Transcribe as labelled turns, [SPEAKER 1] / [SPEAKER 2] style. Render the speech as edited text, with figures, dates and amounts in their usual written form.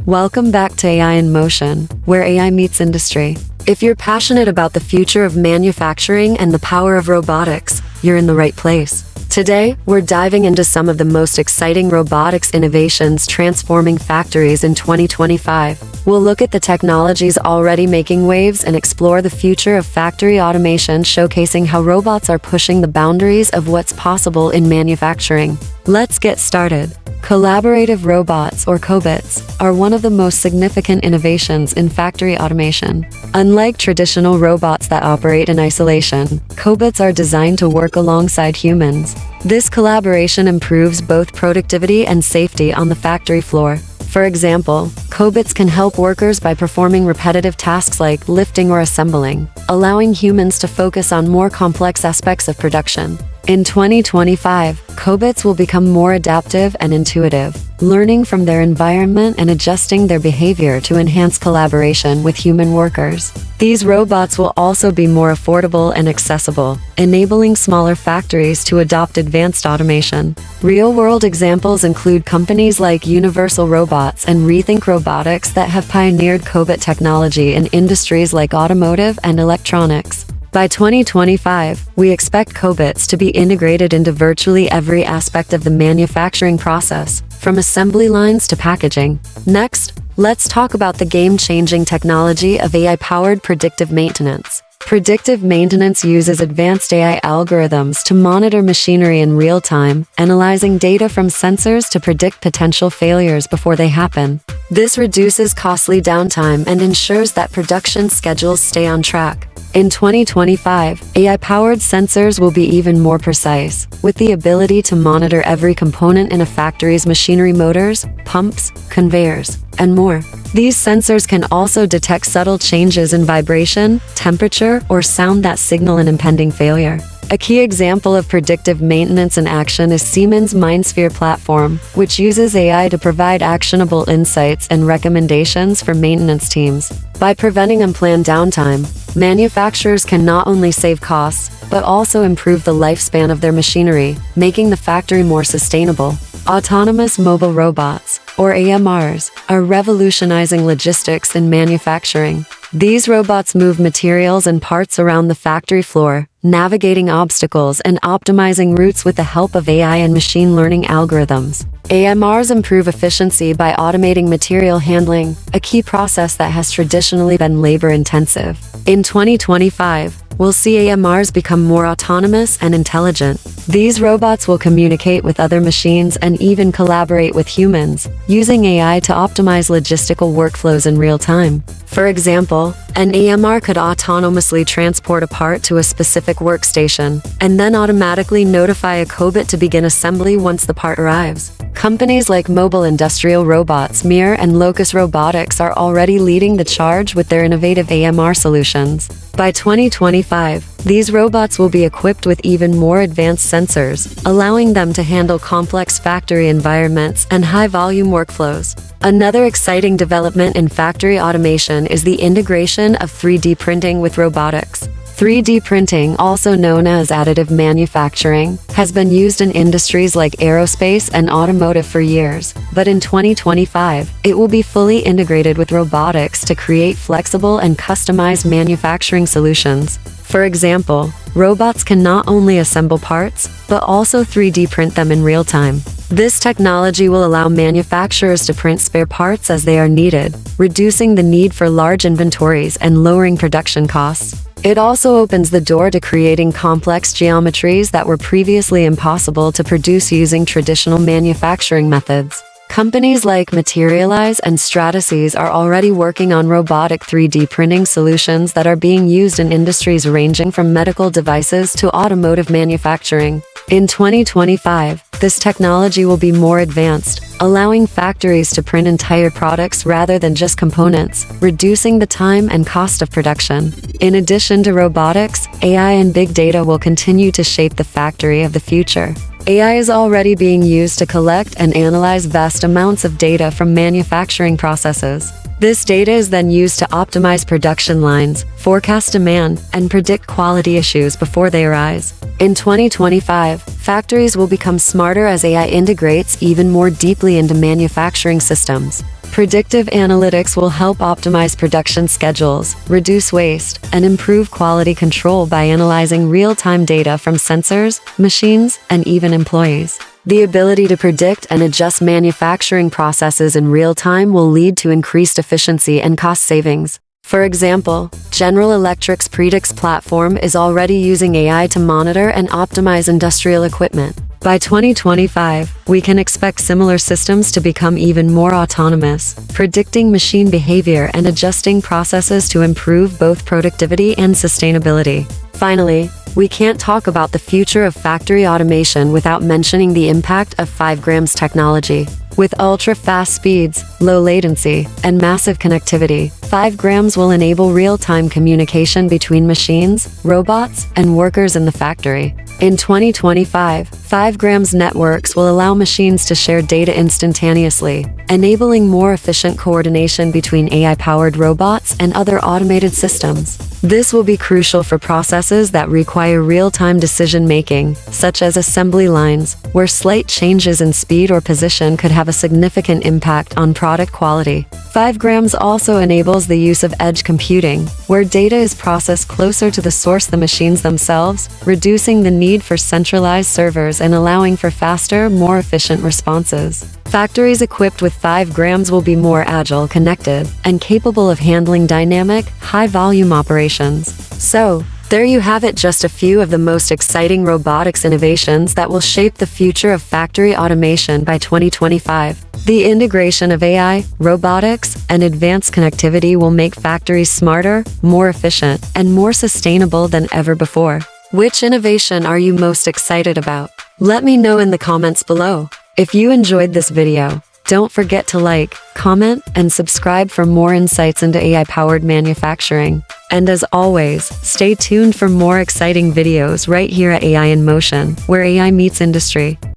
[SPEAKER 1] Welcome back to AI in Motion, where AI meets industry. If you're passionate about the future of manufacturing and the power of robotics, you're in the right place. Today, we're diving into some of the most exciting robotics innovations transforming factories in 2025. We'll look at the technologies already making waves and explore the future of factory automation, showcasing how robots are pushing the boundaries of what's possible in manufacturing. Let's get started. Collaborative robots, or cobots, are one of the most significant innovations in factory automation. Unlike traditional robots that operate in isolation, cobots are designed to work alongside humans. This collaboration improves both productivity and safety on the factory floor. For example, cobots can help workers by performing repetitive tasks like lifting or assembling, allowing humans to focus on more complex aspects of production. In 2025, cobots will become more adaptive and intuitive, learning from their environment and adjusting their behavior to enhance collaboration with human workers. These robots will also be more affordable and accessible, enabling smaller factories to adopt advanced automation. Real-world examples include companies like Universal Robots and Rethink Robotics that have pioneered cobot technology in industries like automotive and electronics. By 2025, we expect cobots to be integrated into virtually every aspect of the manufacturing process, from assembly lines to packaging. Next, let's talk about the game-changing technology of AI-powered predictive maintenance. Predictive maintenance uses advanced AI algorithms to monitor machinery in real time, analyzing data from sensors to predict potential failures before they happen. This reduces costly downtime and ensures that production schedules stay on track. In 2025, AI-powered sensors will be even more precise, with the ability to monitor every component in a factory's machinery: motors, pumps, conveyors, and more. These sensors can also detect subtle changes in vibration, temperature, or sound that signal an impending failure. A key example of predictive maintenance in action is Siemens' MindSphere platform, which uses AI to provide actionable insights and recommendations for maintenance teams. By preventing unplanned downtime, manufacturers can not only save costs, but also improve the lifespan of their machinery, making the factory more sustainable. Autonomous mobile robots, or AMRs, are revolutionizing logistics in manufacturing. These robots move materials and parts around the factory floor, navigating obstacles and optimizing routes with the help of AI and machine learning algorithms. AMRs improve efficiency by automating material handling, a key process that has traditionally been labor-intensive. In 2025, we'll see AMRs become more autonomous and intelligent. These robots will communicate with other machines and even collaborate with humans, using AI to optimize logistical workflows in real time. For example, an AMR could autonomously transport a part to a specific workstation, and then automatically notify a cobot to begin assembly once the part arrives. Companies like Mobile Industrial Robots, Mir, and Locus Robotics are already leading the charge with their innovative AMR solutions. By 2025, these robots will be equipped with even more advanced sensors, allowing them to handle complex factory environments and high-volume workflows. Another exciting development in factory automation is the integration of 3D printing with robotics. 3D printing, also known as additive manufacturing, has been used in industries like aerospace and automotive for years, but in 2025, it will be fully integrated with robotics to create flexible and customized manufacturing solutions. For example, robots can not only assemble parts, but also 3D print them in real time. This technology will allow manufacturers to print spare parts as they are needed, reducing the need for large inventories and lowering production costs. It also opens the door to creating complex geometries that were previously impossible to produce using traditional manufacturing methods. Companies like Materialize and Stratasys are already working on robotic 3D printing solutions that are being used in industries ranging from medical devices to automotive manufacturing. In 2025, this technology will be more advanced, allowing factories to print entire products rather than just components, reducing the time and cost of production. In addition to robotics, AI and big data will continue to shape the factory of the future. AI is already being used to collect and analyze vast amounts of data from manufacturing processes. This data is then used to optimize production lines, forecast demand, and predict quality issues before they arise. In 2025, factories will become smarter as AI integrates even more deeply into manufacturing systems. Predictive analytics will help optimize production schedules, reduce waste, and improve quality control by analyzing real-time data from sensors, machines, and even employees. The ability to predict and adjust manufacturing processes in real time will lead to increased efficiency and cost savings. For example, General Electric's Predix platform is already using AI to monitor and optimize industrial equipment. By 2025, we can expect similar systems to become even more autonomous, predicting machine behavior and adjusting processes to improve both productivity and sustainability. Finally, we can't talk about the future of factory automation without mentioning the impact of 5 grams technology. With ultra-fast speeds, low latency, and massive connectivity, 5 grams will enable real-time communication between machines, robots, and workers in the factory. In 2025, 5 grams networks will allow machines to share data instantaneously, enabling more efficient coordination between AI-powered robots and other automated systems. This will be crucial for processes that require real-time decision-making, such as assembly lines, where slight changes in speed or position could have a significant impact on product quality. 5 grams also enables the use of edge computing, where data is processed closer to the source, the machines themselves, reducing the need for centralized servers and allowing for faster, more efficient responses. Factories equipped with 5 grams will be more agile, connected, and capable of handling dynamic, high-volume operations. So, there you have it, just a few of the most exciting robotics innovations that will shape the future of factory automation by 2025. The integration of AI, robotics, and advanced connectivity will make factories smarter, more efficient, and more sustainable than ever before. Which innovation are you most excited about? Let me know in the comments below. If you enjoyed this video, don't forget to like, comment, and subscribe for more insights into AI-powered manufacturing. And as always, stay tuned for more exciting videos right here at AI in Motion, where AI meets industry.